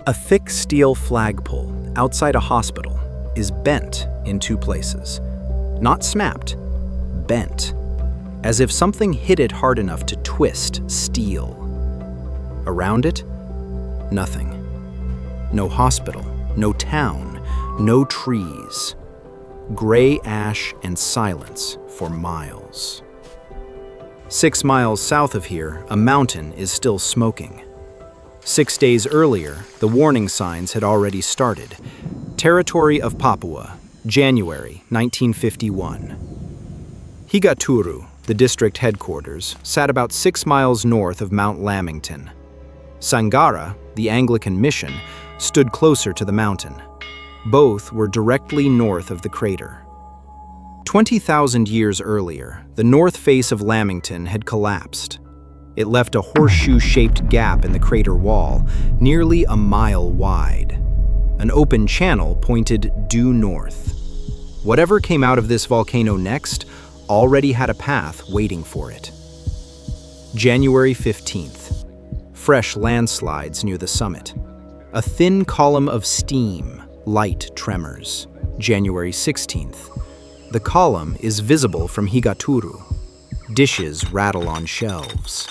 A thick steel flagpole outside a hospital is bent in two places. Not snapped, bent, as if something hit it hard enough to twist steel. Around it, nothing. No hospital, no town, no trees. Gray ash and silence for miles. 6 miles south of here, a mountain is still smoking. 6 days earlier, the warning signs had already started. Territory of Papua, January 1951. Higaturu, the district headquarters, sat about 6 miles north of Mount Lamington. Sangara, the Anglican mission, stood closer to the mountain. Both were directly north of the crater. 20,000 years earlier, the north face of Lamington had collapsed. It left a horseshoe-shaped gap in the crater wall, nearly a mile wide. An open channel pointed due north. Whatever came out of this volcano next already had a path waiting for it. January 15th. Fresh landslides near the summit. A thin column of steam, light tremors. January 16th. The column is visible from Higaturu. Dishes rattle on shelves.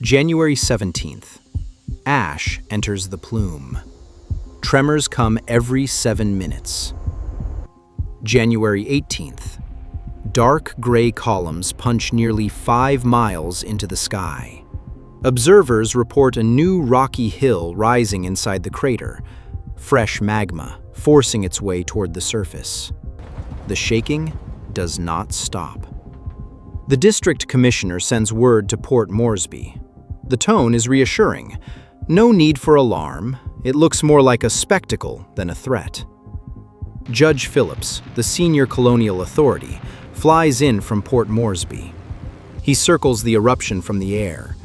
January 17th. Ash enters the plume. Tremors come every 7 minutes. January 18th. Dark gray columns punch nearly 5 miles into the sky. Observers report a new rocky hill rising inside the crater, fresh magma forcing its way toward the surface. The shaking does not stop. The district commissioner sends word to Port Moresby. The tone is reassuring. No need for alarm. It looks more like a spectacle than a threat. Judge Phillips, the senior colonial authority, flies in from Port Moresby. He circles the eruption from the air.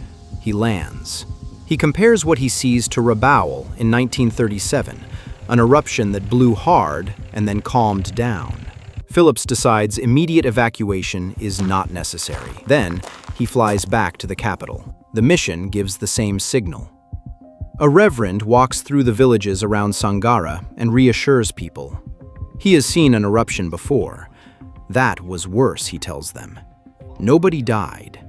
He lands. He compares what he sees to Rabaul in 1937, an eruption that blew hard and then calmed down. Phillips decides immediate evacuation is not necessary. Then, he flies back to the capital. The mission gives the same signal. A reverend walks through the villages around Sangara and reassures people. He has seen an eruption before. That was worse, he tells them. Nobody died.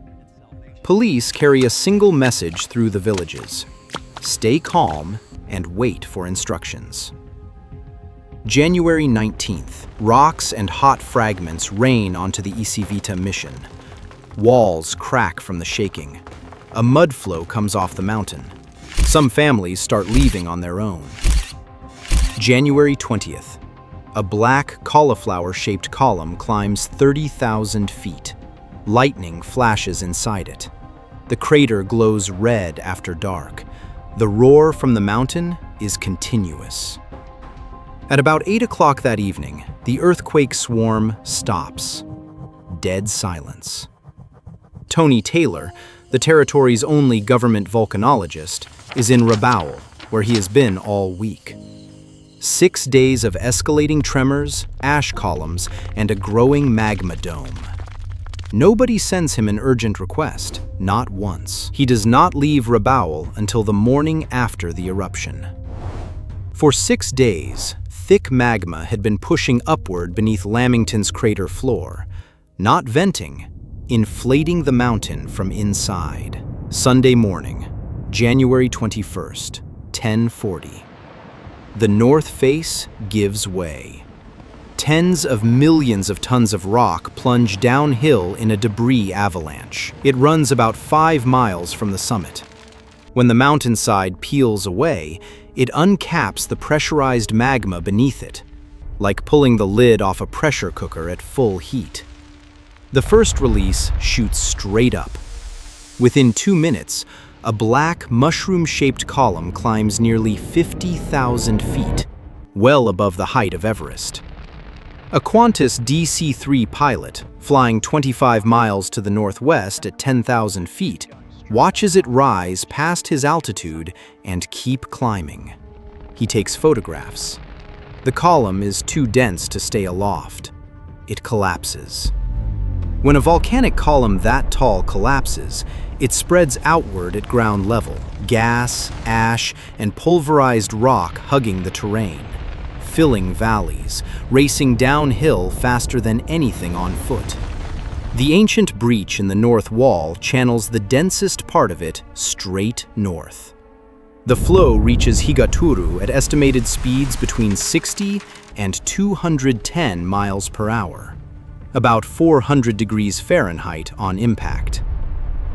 Police carry a single message through the villages. Stay calm and wait for instructions. January 19th. Rocks and hot fragments rain onto the Isivita mission. Walls crack from the shaking. A mud flow comes off the mountain. Some families start leaving on their own. January 20th. A black cauliflower-shaped column climbs 30,000 feet. Lightning flashes inside it. The crater glows red after dark. The roar from the mountain is continuous. At about 8 o'clock that evening, the earthquake swarm stops. Dead silence. Tony Taylor, the territory's only government volcanologist, is in Rabaul, where he has been all week. 6 days of escalating tremors, ash columns, and a growing magma dome. Nobody sends him an urgent request, not once. He does not leave Rabaul until the morning after the eruption. For 6 days, thick magma had been pushing upward beneath Lamington's crater floor, not venting, inflating the mountain from inside. Sunday morning, January 21st, 10:40. The north face gives way. Tens of millions of tons of rock plunge downhill in a debris avalanche. It runs about 5 miles from the summit. When the mountainside peels away, it uncaps the pressurized magma beneath it, like pulling the lid off a pressure cooker at full heat. The first release shoots straight up. Within 2 minutes, a black, mushroom-shaped column climbs nearly 50,000 feet, well above the height of Everest. A Qantas DC-3 pilot, flying 25 miles to the northwest at 10,000 feet, watches it rise past his altitude and keep climbing. He takes photographs. The column is too dense to stay aloft. It collapses. When a volcanic column that tall collapses, it spreads outward at ground level, gas, ash, and pulverized rock hugging the terrain, filling valleys, racing downhill faster than anything on foot. The ancient breach in the north wall channels the densest part of it straight north. The flow reaches Higaturu at estimated speeds between 60 and 210 miles per hour, about 400 degrees Fahrenheit on impact.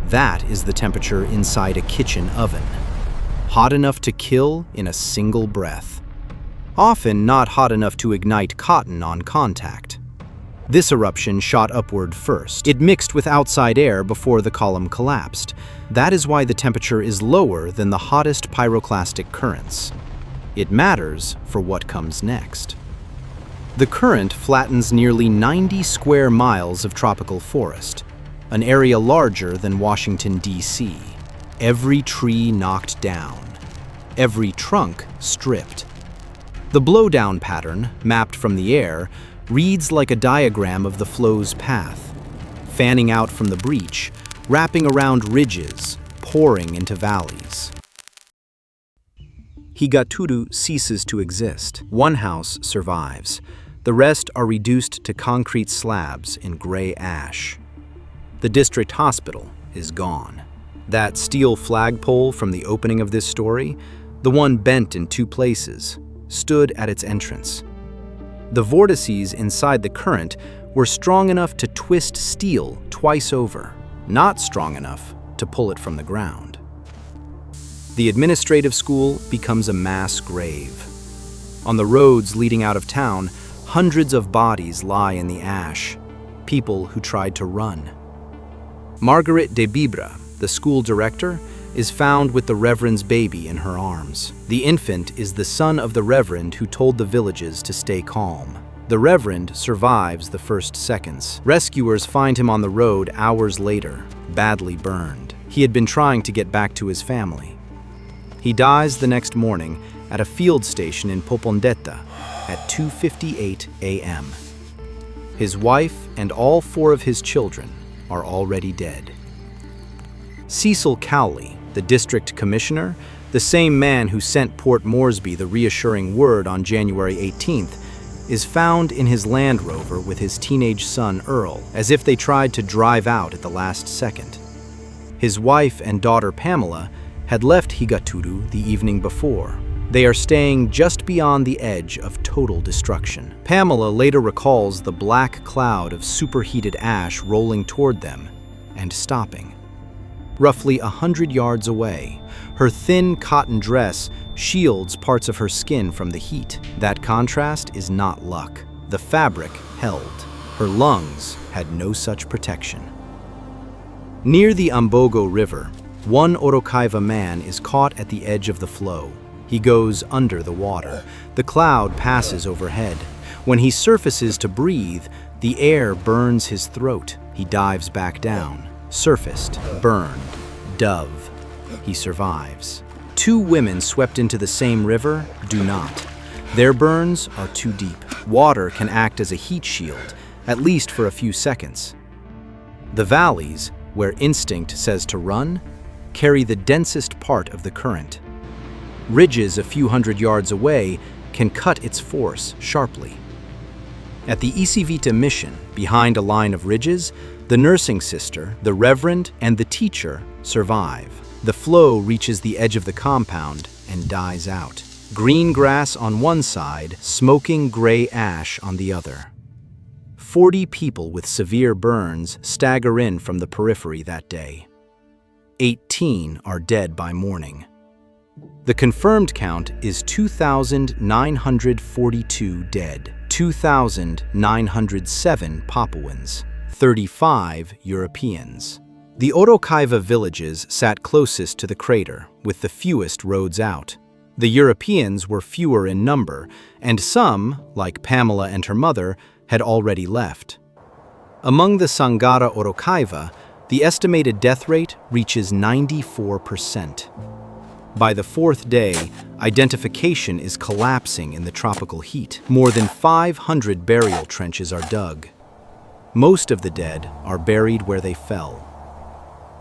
That is the temperature inside a kitchen oven, hot enough to kill in a single breath. Often not hot enough to ignite cotton on contact. This eruption shot upward first. It mixed with outside air before the column collapsed. That is why the temperature is lower than the hottest pyroclastic currents. It matters for what comes next. The current flattens nearly 90 square miles of tropical forest, an area larger than Washington, D.C. Every tree knocked down, every trunk stripped. The blowdown pattern, mapped from the air, reads like a diagram of the flow's path, fanning out from the breach, wrapping around ridges, pouring into valleys. Higaturu ceases to exist. One house survives. The rest are reduced to concrete slabs in gray ash. The district hospital is gone. That steel flagpole from the opening of this story, the one bent in two places, stood at its entrance. The vortices inside the current were strong enough to twist steel twice over, not strong enough to pull it from the ground. The administrative school becomes a mass grave. On the roads leading out of town, hundreds of bodies lie in the ash, people who tried to run. Margaret de Bibra, the school director, is found with the Reverend's baby in her arms. The infant is the son of the Reverend who told the villages to stay calm. The Reverend survives the first seconds. Rescuers find him on the road hours later, badly burned. He had been trying to get back to his family. He dies the next morning at a field station in Popondetta at 2:58 a.m. His wife and all 4 of his children are already dead. Cecil Cowley, the district commissioner, the same man who sent Port Moresby the reassuring word on January 18th, is found in his Land Rover with his teenage son Earl, as if they tried to drive out at the last second. His wife and daughter Pamela had left Higaturu the evening before. They are staying just beyond the edge of total destruction. Pamela later recalls the black cloud of superheated ash rolling toward them and stopping. Roughly 100 yards away, her thin cotton dress shields parts of her skin from the heat. That contrast is not luck. The fabric held. Her lungs had no such protection. Near the Ambogo River, one Orokaiva man is caught at the edge of the flow. He goes under the water. The cloud passes overhead. When he surfaces to breathe, the air burns his throat. He dives back down. Surfaced, burned, dove. He survives. 2 women swept into the same river do not. Their burns are too deep. Water can act as a heat shield, at least for a few seconds. The valleys, where instinct says to run, carry the densest part of the current. Ridges a few hundred yards away can cut its force sharply. At the Isivita mission, behind a line of ridges, the nursing sister, the reverend, and the teacher survive. The flow reaches the edge of the compound and dies out. Green grass on one side, smoking gray ash on the other. 40 people with severe burns stagger in from the periphery that day. 18 are dead by morning. The confirmed count is 2,942 dead, 2,907 Papuans, 35 Europeans. The Orokaiva villages sat closest to the crater, with the fewest roads out. The Europeans were fewer in number, and some, like Pamela and her mother, had already left. Among the Sangara Orokaiva, the estimated death rate reaches 94%. By the 4th day, identification is collapsing in the tropical heat. More than 500 burial trenches are dug. Most of the dead are buried where they fell.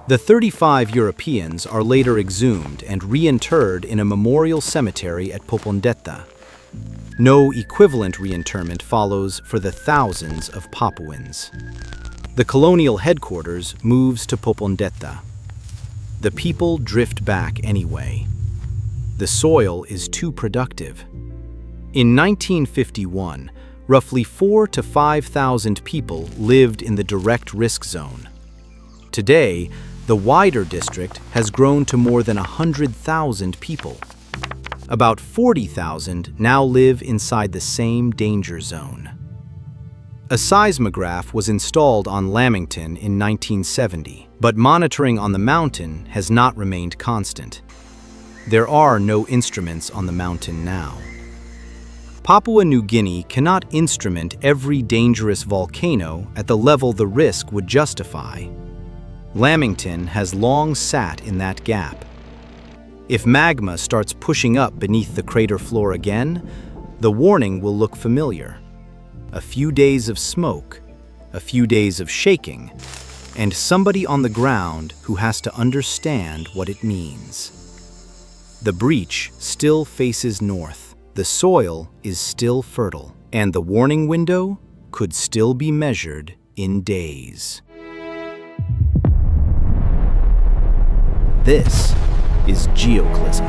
The 35 Europeans are later exhumed and reinterred in a memorial cemetery at Popondetta. No equivalent reinterment follows for the thousands of Papuans. The colonial headquarters moves to Popondetta. The people drift back anyway. The soil is too productive. In 1951, roughly 4,000 to 5,000 people lived in the direct risk zone. Today, the wider district has grown to more than 100,000 people. About 40,000 now live inside the same danger zone. A seismograph was installed on Lamington in 1970, but monitoring on the mountain has not remained constant. There are no instruments on the mountain now. Papua New Guinea cannot instrument every dangerous volcano at the level the risk would justify. Lamington has long sat in that gap. If magma starts pushing up beneath the crater floor again, the warning will look familiar. A few days of smoke, a few days of shaking, and somebody on the ground who has to understand what it means. The breach still faces north, the soil is still fertile, and the warning window could still be measured in days. This is Geoclysm.